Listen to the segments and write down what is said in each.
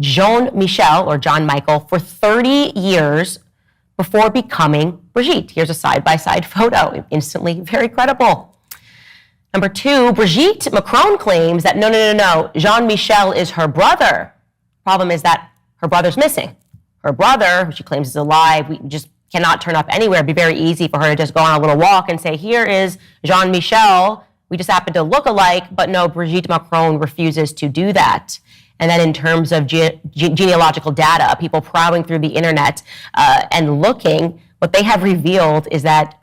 Jean-Michel, or John Michael, for 30 years before becoming Brigitte. Here's a side-by-side photo, instantly very credible. Number 2, Brigitte Macron claims that no, Jean-Michel is her brother. Problem is that her brother's missing. Her brother, who she claims is alive, we just cannot turn up anywhere. It'd be very easy for her to just go on a little walk and say, here is Jean-Michel. We just happen to look alike, but no, Brigitte Macron refuses to do that. And then in terms of genealogical data, people prowling through the internet and looking, what they have revealed is that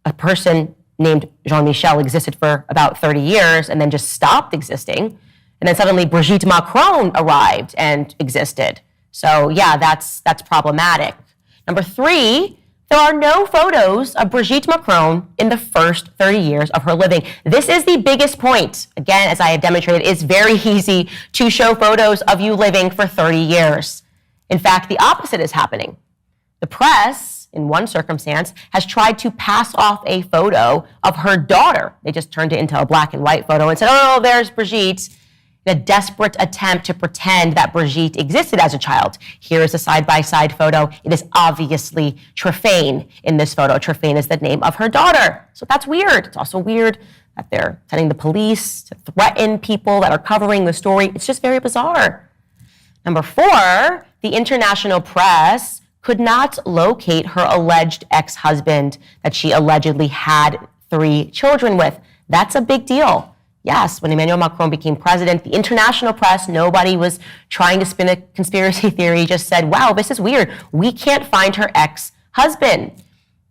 a person named Jean-Michel existed for about 30 years and then just stopped existing. And then suddenly Brigitte Macron arrived and existed. So yeah, that's problematic. Number 3, there are no photos of Brigitte Macron in the first 30 years of her living. This is the biggest point. Again, as I have demonstrated, it's very easy to show photos of you living for 30 years. In fact, the opposite is happening. The press, in one circumstance, has tried to pass off a photo of her daughter. They just turned it into a black and white photo and said, oh, there's Brigitte. In a desperate attempt to pretend that Brigitte existed as a child. Here is a side-by-side photo. It is obviously Tréphane in this photo. Tréphane is the name of her daughter. So that's weird. It's also weird that they're sending the police to threaten people that are covering the story. It's just very bizarre. Number 4, the international press could not locate her alleged ex-husband that she allegedly had 3 children with. That's a big deal. Yes, when Emmanuel Macron became president, the international press, nobody was trying to spin a conspiracy theory, just said, wow, this is weird. We can't find her ex-husband.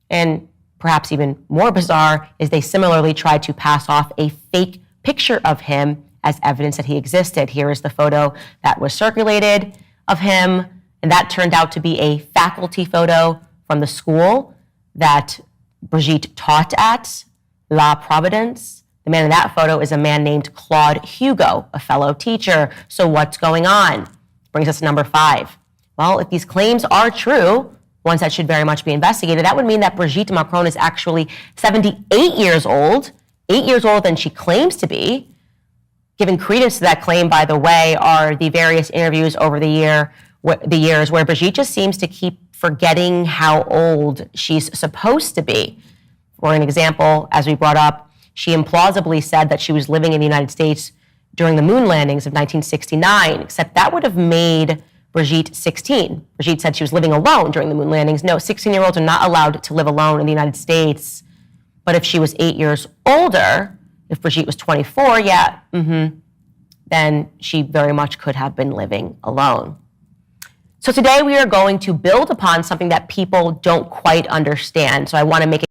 And perhaps even more bizarre is they similarly tried to pass off a fake picture of him as evidence that he existed. Here is the photo that was circulated of him, and that turned out to be a faculty photo from the school that Brigitte taught at, La Providence. The man in that photo is a man named Claude Hugo, a fellow teacher. So what's going on? Brings us to number 5. Well, if these claims are true, ones that should very much be investigated, that would mean that Brigitte Macron is actually 78 years old, 8 years older than she claims to be. Giving credence to that claim, by the way, are the various interviews over the years where Brigitte just seems to keep forgetting how old she's supposed to be. For an example, as we brought up, she implausibly said that she was living in the United States during the moon landings of 1969, except that would have made Brigitte 16. Brigitte said she was living alone during the moon landings. No, 16-year-olds are not allowed to live alone in the United States. But if she was 8 years older, if Brigitte was 24, then she very much could have been living alone. So today we are going to build upon something that people don't quite understand. So I want to make it